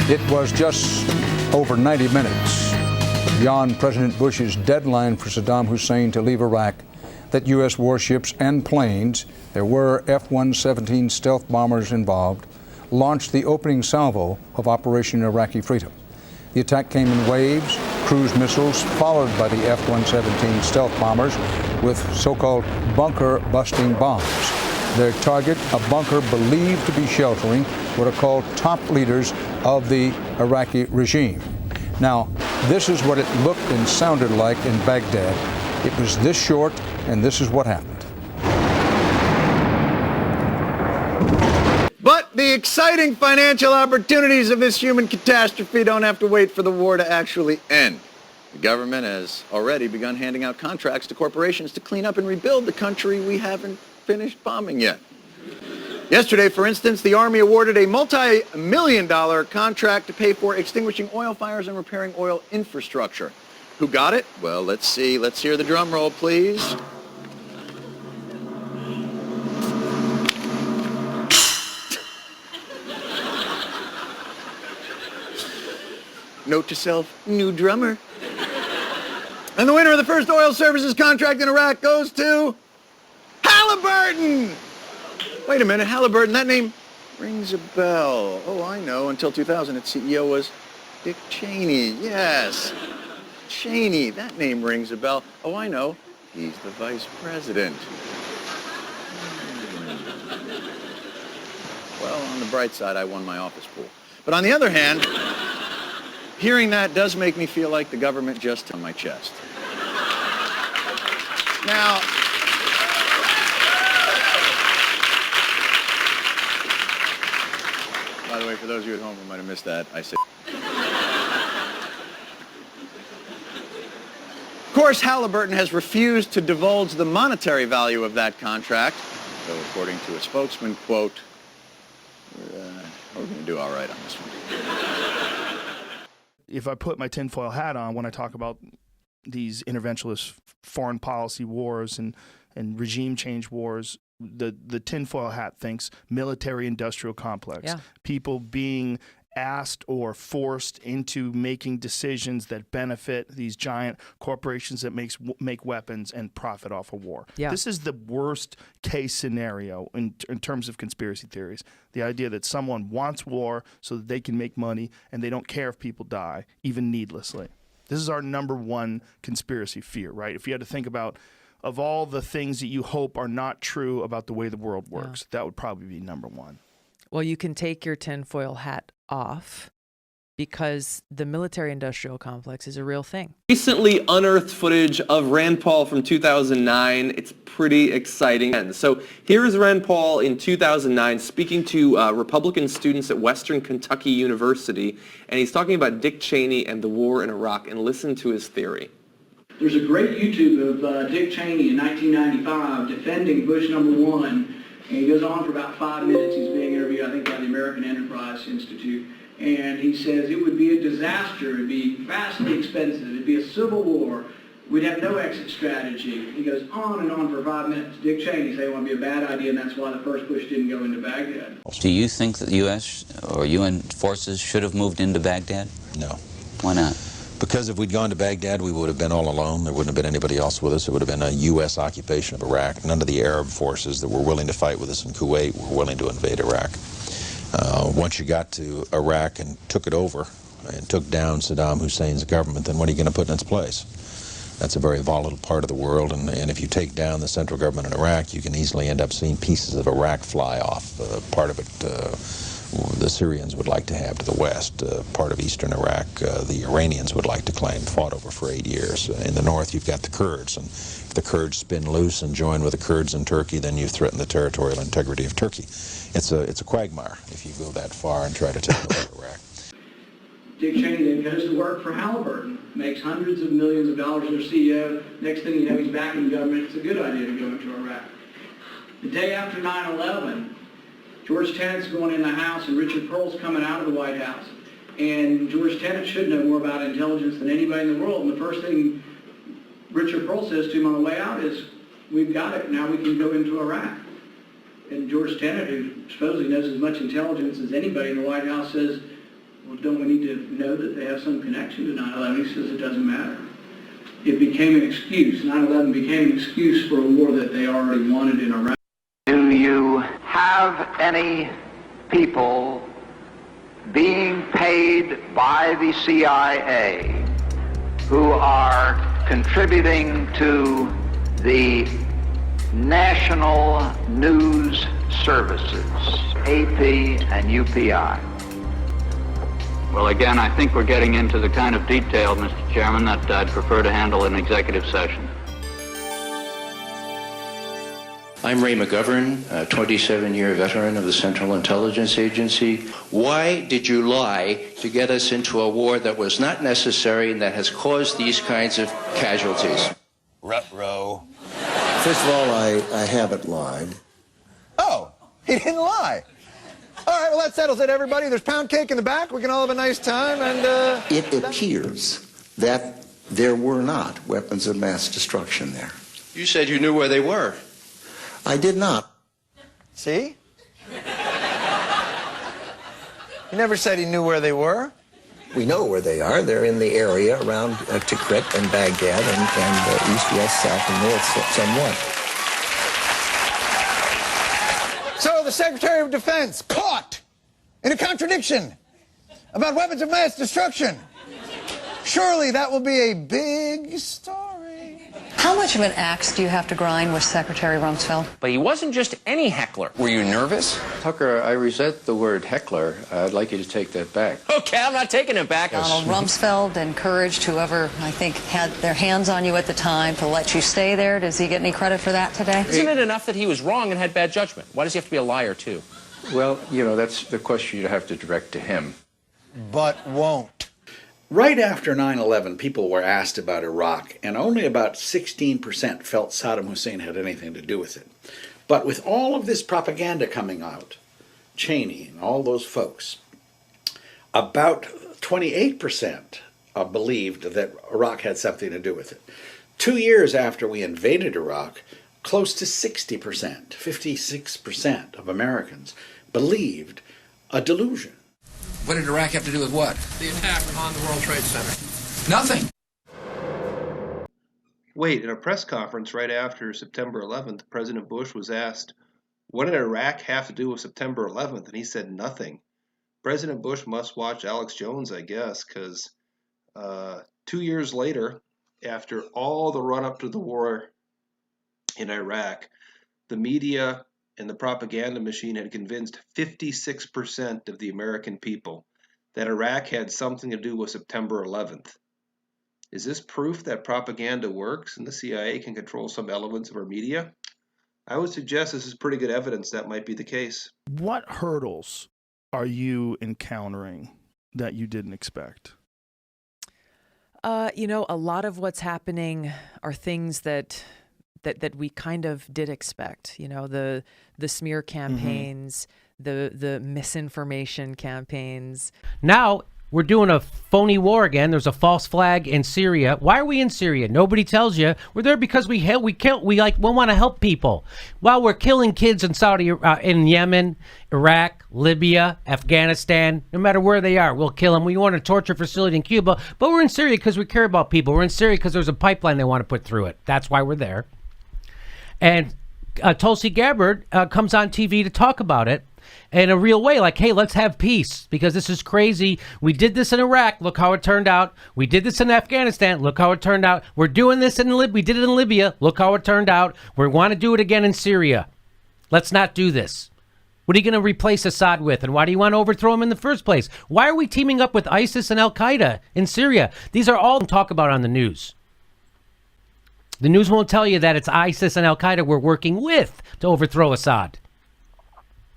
It was just over 90 minutes beyond President Bush's deadline for Saddam Hussein to leave Iraq that U.S. warships and planes, there were F-117 stealth bombers involved, launched the opening salvo of Operation Iraqi Freedom. The attack came in waves, cruise missiles followed by the F-117 stealth bombers with so-called bunker-busting bombs. Their target, a bunker believed to be sheltering what are called top leaders of the Iraqi regime. Now, this is what it looked and sounded like in Baghdad. It was this short, and this is what happened. But the exciting financial opportunities of this human catastrophe don't have to wait for the war to actually end. The government has already begun handing out contracts to corporations to clean up and rebuild the country we haven't finished bombing yet. Yesterday, for instance, the Army awarded a multi-million-dollar contract to pay for extinguishing oil fires and repairing oil infrastructure. Who got it? Well, let's see. Let's hear the drum roll, please. Note to self, new drummer. And the winner of the first oil services contract in Iraq goes to Halliburton! Wait a minute, Halliburton, that name rings a bell. Oh, I know. Until 2000, its CEO was Dick Cheney. Yes, Cheney. That name rings a bell. Oh, I know. He's the vice president. Well, on the bright side, I won my office pool. But on the other hand, hearing that does make me feel like the government just on my chest. Now, by the way, for those of you at home who might have missed that, I said. Of course, Halliburton has refused to divulge the monetary value of that contract, though according to a spokesman, quote, we're going to do all right on this one. If I put my tinfoil hat on when I talk about these interventionist foreign policy wars and regime change wars, the tinfoil hat thinks military-industrial complex. Yeah. People being asked or forced into making decisions that benefit these giant corporations that make weapons and profit off of war. Yeah. This is the worst case scenario in terms of conspiracy theories. The idea that someone wants war so that they can make money and they don't care if people die, even needlessly. This is our number one conspiracy fear, right? If you had to think about of all the things that you hope are not true about the way the world works, that would probably be number one. Well, you can take your tinfoil hat off because the military-industrial complex is a real thing. Recently unearthed footage of Rand Paul from 2009. It's pretty exciting. So here's Rand Paul in 2009 speaking to Republican students at Western Kentucky University, and he's talking about Dick Cheney and the war in Iraq, and listen to his theory. There's a great YouTube of Dick Cheney in 1995 defending Bush #1, and he goes on for about 5 minutes. He's being interviewed, I think, by the American Enterprise Institute, and he says it would be a disaster, it would be vastly expensive, it would be a civil war, we'd have no exit strategy. He goes on and on for 5 minutes. Dick Cheney said it would be a bad idea, and that's why the first Bush didn't go into Baghdad. Do you think that the U.S. or UN forces should have moved into Baghdad? No. Why not? Because if we'd gone to Baghdad, we would have been all alone. There wouldn't have been anybody else with us. It would have been a U.S. occupation of Iraq. None of the Arab forces that were willing to fight with us in Kuwait were willing to invade Iraq. Once you got to Iraq and took it over and took down Saddam Hussein's government, then what are you going to put in its place? That's a very volatile part of the world, and if you take down the central government in Iraq, you can easily end up seeing pieces of Iraq fly off. Part of it the Syrians would like to have to the west. Part of eastern Iraq, the Iranians would like to claim, fought over for 8 years. In the north, you've got the Kurds, and if the Kurds spin loose and join with the Kurds in Turkey, then you threaten the territorial integrity of Turkey. It's a quagmire if you go that far and try to take over Iraq. Dick Cheney then goes to work for Halliburton, makes hundreds of millions of dollars as CEO. Next thing you know, he's back in government. It's a good idea to go into Iraq. The day after 9/11, George Tenet's going in the House and Richard Pearl's coming out of the White House. And George Tenet should know more about intelligence than anybody in the world. And the first thing Richard Pearl says to him on the way out is, we've got it, now we can go into Iraq. And George Tenet, who supposedly knows as much intelligence as anybody in the White House, says, Well, don't we need to know that they have some connection to 9/11? He says it doesn't matter. It became an excuse. 9/11 became an excuse for a war that they already wanted in Iraq. Do you have any people being paid by the CIA who are contributing to the national news services, AP and UPI? Well, again, I think we're getting into the kind of detail, Mr. Chairman, that I'd prefer to handle in executive session. I'm Ray McGovern, a 27-year veteran of the Central Intelligence Agency. Why did you lie to get us into a war that was not necessary and that has caused these kinds of casualties? Ruh-roh. First of all, I haven't lied. Oh, he didn't lie. All right, well, that settles it, everybody. There's pound cake in the back. We can all have a nice time, and It appears that there were not weapons of mass destruction there. You said you knew where they were. I did not. See? He never said he knew where they were. We know where they are. They're in the area around Tikrit and Baghdad and east, west, south, and north somewhat. So the Secretary of Defense caught in a contradiction about weapons of mass destruction. Surely that will be a big story. How much of an axe do you have to grind with Secretary Rumsfeld? But he wasn't just any heckler. Were you nervous? Tucker, I resent the word heckler. I'd like you to take that back. Okay, I'm not taking it back. Donald Rumsfeld encouraged whoever, I think, had their hands on you at the time to let you stay there. Does he get any credit for that today? Isn't it enough that he was wrong and had bad judgment? Why does he have to be a liar, too? Well, you know, that's the question you'd have to direct to him. But won't. Right after 9/11, people were asked about Iraq, and only about 16% felt Saddam Hussein had anything to do with it. But with all of this propaganda coming out, Cheney and all those folks, about 28% believed that Iraq had something to do with it. 2 years after we invaded Iraq, close to 60%, 56% of Americans believed a delusion. What did Iraq have to do with what? The attack on the World Trade Center. Nothing. Wait, in a press conference right after September 11th, President Bush was asked, what did Iraq have to do with September 11th? And he said nothing. President Bush must watch Alex Jones, I guess, because 2 years later, after all the run-up to the war in Iraq, the media and the propaganda machine had convinced 56% of the American people that Iraq had something to do with September 11th. Is this proof that propaganda works and the CIA can control some elements of our media? I would suggest this is pretty good evidence that might be the case. What hurdles are you encountering that you didn't expect? You know, a lot of what's happening are things that we kind of did expect. You know, the smear campaigns, the misinformation campaigns. Now we're doing a phony war again. There's a false flag in Syria. Why are we in Syria? Nobody tells you. We're there because we want to help people. While we're killing kids in in Yemen, Iraq, Libya, Afghanistan, no matter where they are, we'll kill them. We want a torture facility in Cuba, but we're in Syria because we care about people. We're in Syria because there's a pipeline they want to put through it. That's why we're there. And Tulsi Gabbard comes on TV to talk about it in a real way, like, hey, let's have peace because this is crazy. We did this in Iraq. Look how it turned out. We did this in Afghanistan. Look how it turned out. We're doing this in Libya. We did it in Libya. Look how it turned out. We want to do it again in Syria. Let's not do this. What are you going to replace Assad with? And why do you want to overthrow him in the first place? Why are we teaming up with ISIS and Al-Qaeda in Syria? These are all talk about on the news. The news won't tell you that it's ISIS and Al-Qaeda we're working with to overthrow Assad.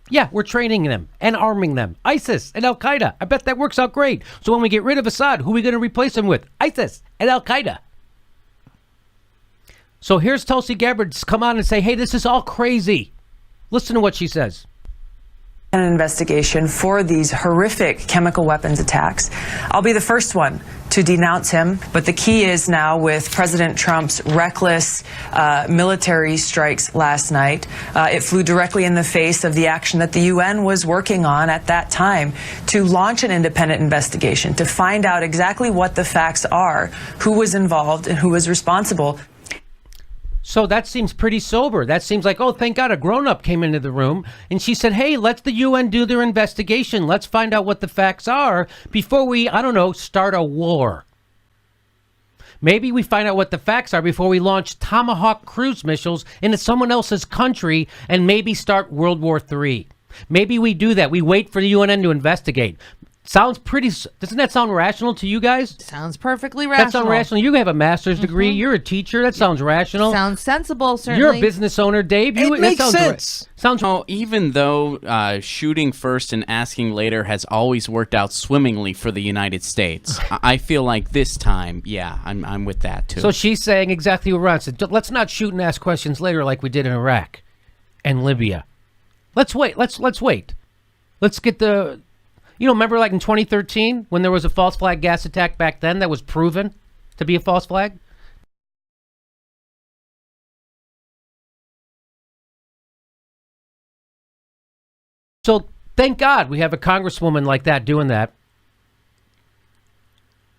Yeah, we're training them and arming them. ISIS and Al-Qaeda. I bet that works out great. So when we get rid of Assad, who are we going to replace him with? ISIS and Al-Qaeda. So here's Tulsi Gabbard come on and say, hey, this is all crazy. Listen to what she says. An investigation for these horrific chemical weapons attacks. I'll be the first one to denounce him. But the key is now with President Trump's reckless military strikes last night, it flew directly in the face of the action that the UN was working on at that time to launch an independent investigation, to find out exactly what the facts are, who was involved and who was responsible. So that seems pretty sober. That seems like, oh, thank God a grown-up came into the room and she said, hey, let the UN do their investigation. Let's find out what the facts are before we, I don't know, start a war. Maybe we find out what the facts are before we launch Tomahawk cruise missiles into someone else's country and maybe start World War III. Maybe we do that. We wait for the UN to investigate. Sounds pretty, doesn't that sound rational to you guys? Sounds perfectly rational. That sounds rational. You have a master's degree. You're a teacher. That sounds rational. Sounds sensible, certainly. You're a business owner, Dave. It makes sense. Sounds. Even though shooting first and asking later has always worked out swimmingly for the United States, I feel like this time, yeah, I'm with that too. So she's saying exactly what Ron said. Let's not shoot and ask questions later like we did in Iraq and Libya. Let's wait. Let's wait. Let's get the... You know, remember like in 2013 when there was a false flag gas attack back then that was proven to be a false flag? So thank God we have a congresswoman like that doing that.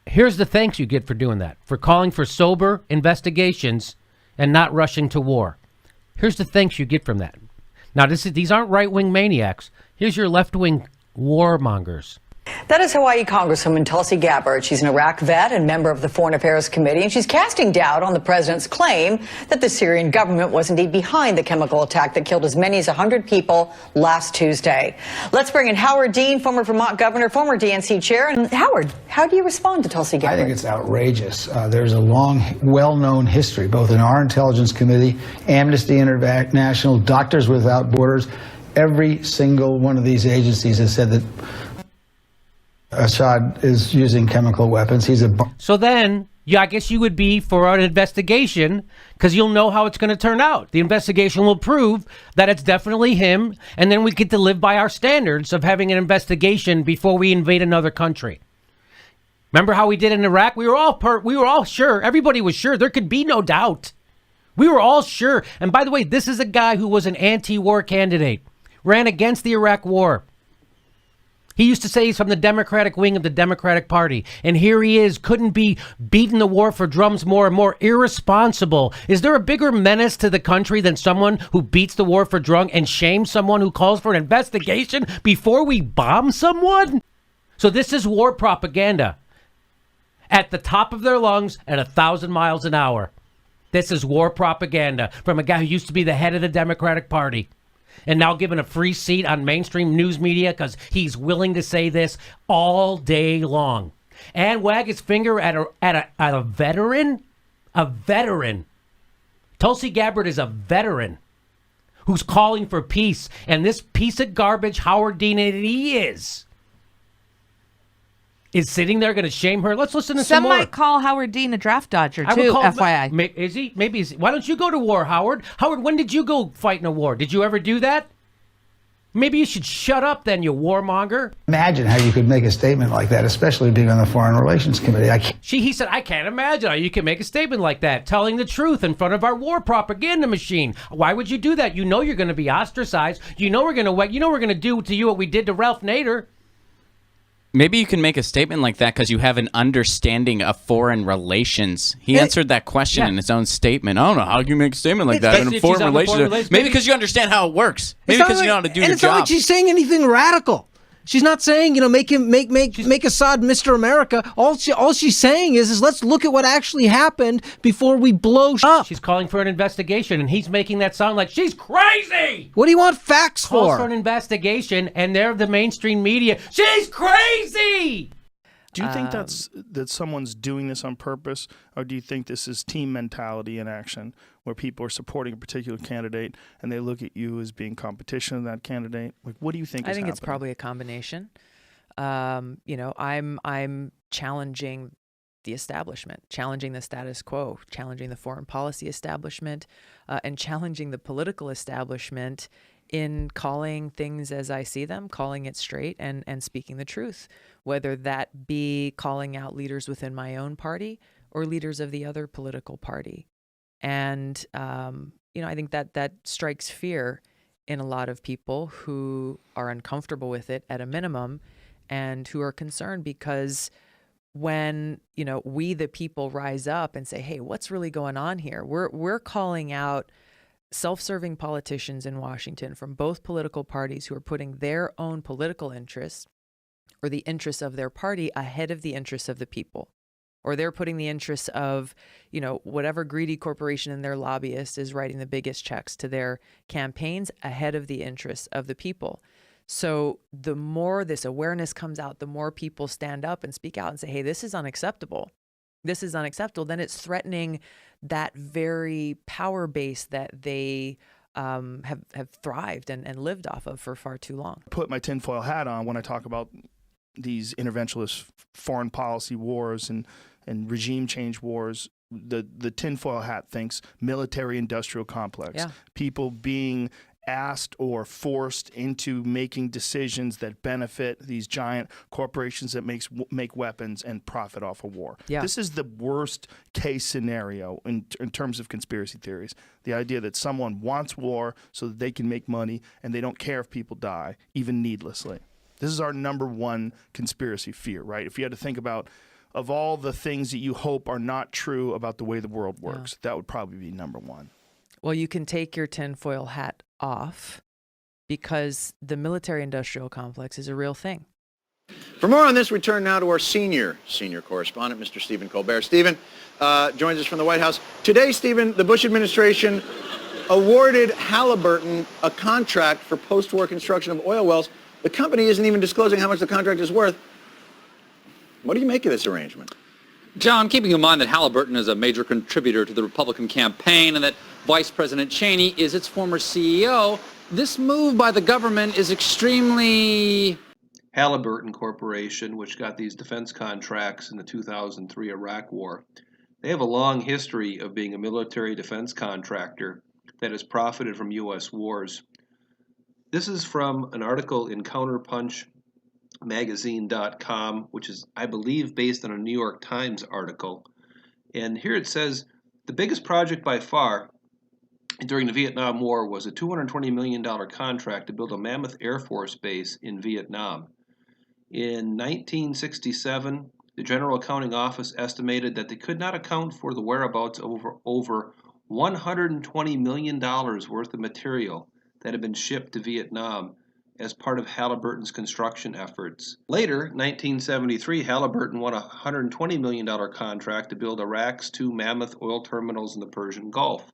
Here's the thanks you get for doing that, for calling for sober investigations and not rushing to war. Here's the thanks you get from that. Now, these aren't right-wing maniacs. Here's your left-wing warmongers. That is Hawaii Congresswoman Tulsi Gabbard. She's an Iraq vet and member of the Foreign Affairs Committee, and she's casting doubt on the president's claim that the Syrian government was indeed behind the chemical attack that killed as many as 100 people last Tuesday. Let's bring in Howard Dean, former Vermont governor, former DNC chair. And Howard, how do you respond to Tulsi Gabbard? I think it's outrageous. There's a long, well-known history, both in our Intelligence Committee, Amnesty International, Doctors Without Borders. Every single one of these agencies has said that Assad is using chemical weapons. So then, yeah, I guess you would be for an investigation because you'll know how it's going to turn out. The investigation will prove that it's definitely him, and then we get to live by our standards of having an investigation before we invade another country. Remember how we did in Iraq? We were all sure. Everybody was sure. There could be no doubt. We were all sure. And by the way, this is a guy who was an anti-war candidate, ran against the Iraq War. He used to say he's from the Democratic wing of the Democratic Party. And here he is, couldn't be beating the war for drums more and more irresponsible. Is there a bigger menace to the country than someone who beats the war for drum and shames someone who calls for an investigation before we bomb someone? So this is war propaganda at the top of their lungs at 1,000 miles an hour. This is war propaganda from a guy who used to be the head of the Democratic Party and now given a free seat on mainstream news media because he's willing to say this all day long and wag his finger at a veteran. A veteran. Tulsi Gabbard is a veteran who's calling for peace, and this piece of garbage, Howard Dean, and he is sitting there going to shame her. Let's listen to some more. Some might call Howard Dean a draft dodger, too, FYI. Is he? Maybe. Why don't you go to war, Howard? Howard, when did you go fight in a war? Did you ever do that? Maybe you should shut up then, you warmonger. Imagine how you could make a statement like that, especially being on the Foreign Relations Committee. He said, I can't imagine how you can make a statement like that, telling the truth in front of our war propaganda machine. Why would you do that? You know you're going to be ostracized. You know we're going to do to you what we did to Ralph Nader. Maybe you can make a statement like that because you have an understanding of foreign relations. He answered that question in his own statement. I don't know how you make a statement like that in foreign relations. Maybe because you understand how it works. Maybe because you know how to do your job. And it's not like she's saying anything radical. She's not saying, make Assad Mr. America. All she's saying is let's look at what actually happened before we blow up. She's calling for an investigation, and he's making that sound like she's crazy. What do you want facts for? Calls for an investigation, and they're the mainstream media. She's crazy. Do you think that someone's doing this on purpose, or do you think this is team mentality in action, where people are supporting a particular candidate and they look at you as being competition of that candidate? Like, what do you think? I think it's probably a combination. I'm challenging the establishment, challenging the status quo, challenging the foreign policy establishment, and challenging the political establishment in calling things as I see them, calling it straight, and speaking the truth, whether that be calling out leaders within my own party or leaders of the other political party. And, I think that strikes fear in a lot of people who are uncomfortable with it at a minimum and who are concerned because when, we the people rise up and say, hey, what's really going on here? We're calling out self-serving politicians in Washington from both political parties who are putting their own political interests or the interests of their party ahead of the interests of the people. Or they're putting the interests of, whatever greedy corporation and their lobbyist is writing the biggest checks to their campaigns ahead of the interests of the people. So the more this awareness comes out, the more people stand up and speak out and say, hey, this is unacceptable. This is unacceptable. Then it's threatening that very power base that they have thrived and lived off of for far too long. Put my tinfoil hat on when I talk about these interventionist foreign policy wars and regime change wars. The tinfoil hat thinks military-industrial complex. Yeah. People being asked or forced into making decisions that benefit these giant corporations that make weapons and profit off of war. Yeah. This is the worst case scenario in terms of conspiracy theories. The idea that someone wants war so that they can make money and they don't care if people die, even needlessly. This is our number one conspiracy fear, right? If you had to think about, of all the things that you hope are not true about the way the world works, that would probably be number one. Well, you can take your tinfoil hat off because the military-industrial complex is a real thing. For more on this, we turn now to our senior correspondent, Mr. Stephen Colbert. Stephen joins us from the White House. Today, Stephen, the Bush administration awarded Halliburton a contract for post-war construction of oil wells. The company isn't even disclosing how much the contract is worth. What do you make of this arrangement? John, keeping in mind that Halliburton is a major contributor to the Republican campaign and that Vice President Cheney is its former CEO, this move by the government is extremely... Halliburton Corporation, which got these defense contracts in the 2003 Iraq War, they have a long history of being a military defense contractor that has profited from U.S. wars. This is from an article in counterpunchmagazine.com, which is, I believe, based on a New York Times article. And here it says, the biggest project by far during the Vietnam War was a $220 million contract to build a mammoth Air Force base in Vietnam. In 1967, the General Accounting Office estimated that they could not account for the whereabouts of over $120 million worth of material that had been shipped to Vietnam as part of Halliburton's construction efforts. Later, 1973, Halliburton won a $120 million contract to build Iraq's two mammoth oil terminals in the Persian Gulf.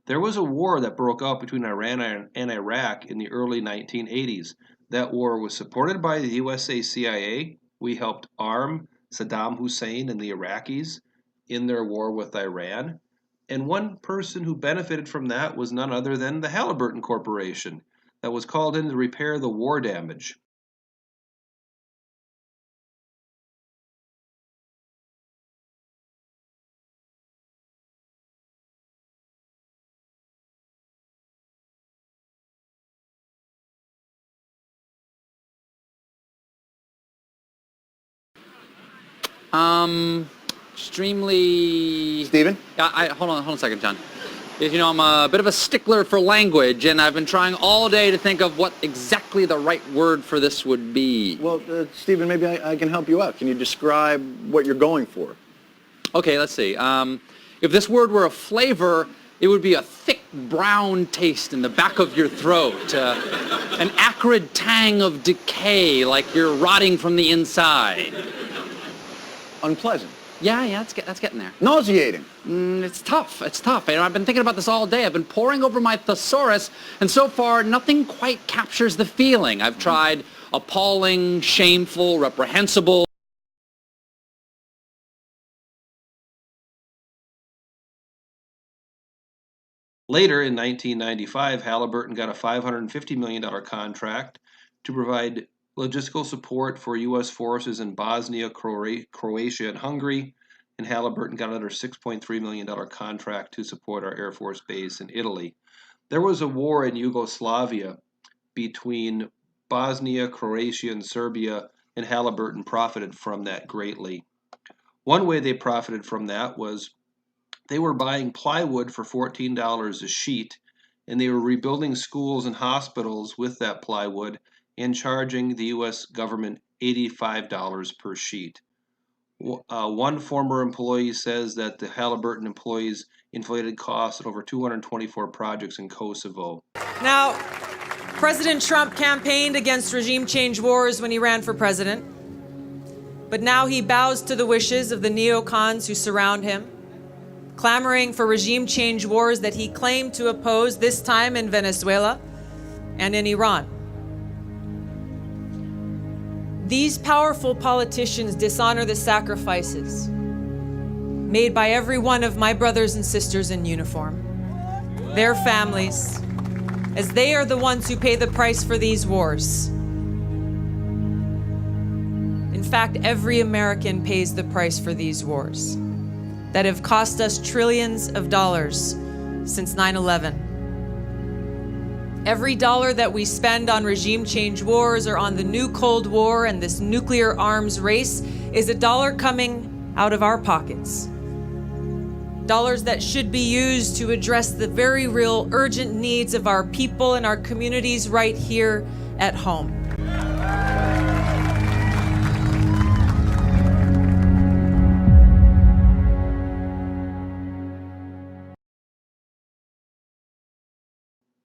There was a war that broke out between Iran and Iraq in the early 1980s. That war was supported by the USA CIA. We helped arm Saddam Hussein and the Iraqis in their war with Iran. And one person who benefited from that was none other than the Halliburton Corporation that was called in to repair the war damage. Extremely... Stephen? Hold on a second, John. You know, I'm a bit of a stickler for language, and I've been trying all day to think of what exactly the right word for this would be. Well, Stephen, maybe I can help you out. Can you describe what you're going for? Okay, let's see. If this word were a flavor, it would be a thick brown taste in the back of your throat, an acrid tang of decay, like you're rotting from the inside. Unpleasant. Yeah, that's getting there. Nauseating. It's tough. You know, I've been thinking about this all day. I've been poring over my thesaurus, and so far, nothing quite captures the feeling. I've tried appalling, shameful, reprehensible. Later, in 1995, Halliburton got a $550 million contract to provide logistical support for U.S. forces in Bosnia, Croatia, and Hungary. and Halliburton got another $6.3 million contract to support our Air Force base in Italy. There was a war in Yugoslavia between Bosnia, Croatia, and Serbia, and Halliburton profited from that greatly. One way they profited from that was they were buying plywood for $14 a sheet, and they were rebuilding schools and hospitals with that plywood and charging the U.S. government $85 per sheet. One former employee says that the Halliburton employees inflated costs at over 224 projects in Kosovo. Now, President Trump campaigned against regime change wars when he ran for president, but now he bows to the wishes of the neocons who surround him, clamoring for regime change wars that he claimed to oppose, this time in Venezuela and in Iran. These powerful politicians dishonor the sacrifices made by every one of my brothers and sisters in uniform, their families, as they are the ones who pay the price for these wars. In fact, every American pays the price for these wars that have cost us trillions of dollars since 9/11. Every dollar that we spend on regime change wars or on the new Cold War and this nuclear arms race is a dollar coming out of our pockets. Dollars that should be used to address the very real urgent needs of our people and our communities right here at home.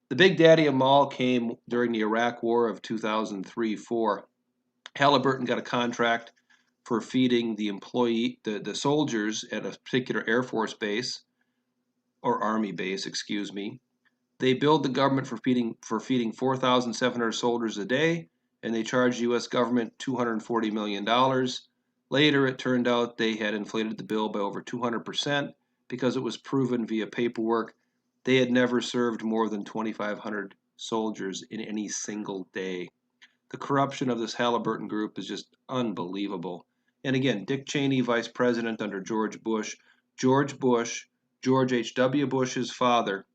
The big daddy of them all came during the Iraq War of 2003-4. Halliburton got a contract for feeding the soldiers at a particular Air Force base, or Army base, excuse me. They billed the government for feeding 4,700 soldiers a day, and they charged the U.S. government $240 million. Later, it turned out they had inflated the bill by over 200% because it was proven via paperwork they had never served more than 2,500 soldiers in any single day. The corruption of this Halliburton group is just unbelievable. And again, Dick Cheney, vice president under George Bush, George H.W. Bush's father,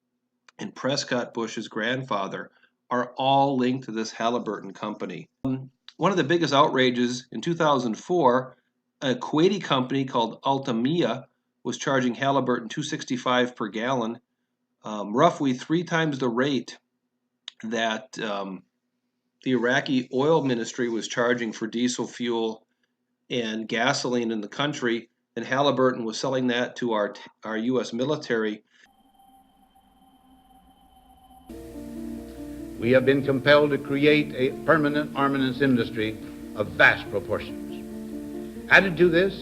and Prescott Bush's grandfather are all linked to this Halliburton company. One of the biggest outrages in 2004, a Kuwaiti company called Altamia was charging Halliburton $2.65 per gallon, roughly 3 times the rate that the Iraqi oil ministry was charging for diesel fuel and gasoline in the country, and Halliburton was selling that to our U.S. military. We have been compelled to create a permanent armaments industry of vast proportions. Added to this,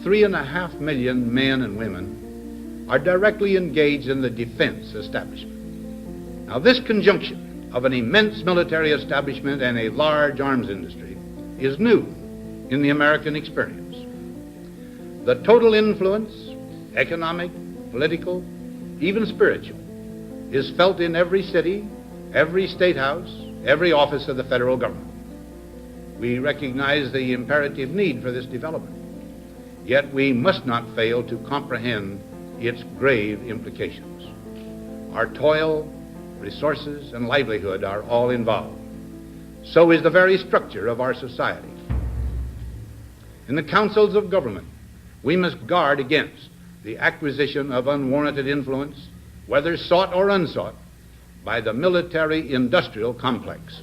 3.5 million men and women are directly engaged in the defense establishment. Now, this conjunction of an immense military establishment and a large arms industry is new in the American experience. The total influence, economic, political, even spiritual, is felt in every city, every state house, every office of the federal government. We recognize the imperative need for this development, yet we must not fail to comprehend its grave implications. Our toil, resources, and livelihood are all involved. So is the very structure of our society. In the councils of government, we must guard against the acquisition of unwarranted influence, whether sought or unsought, by the military-industrial complex.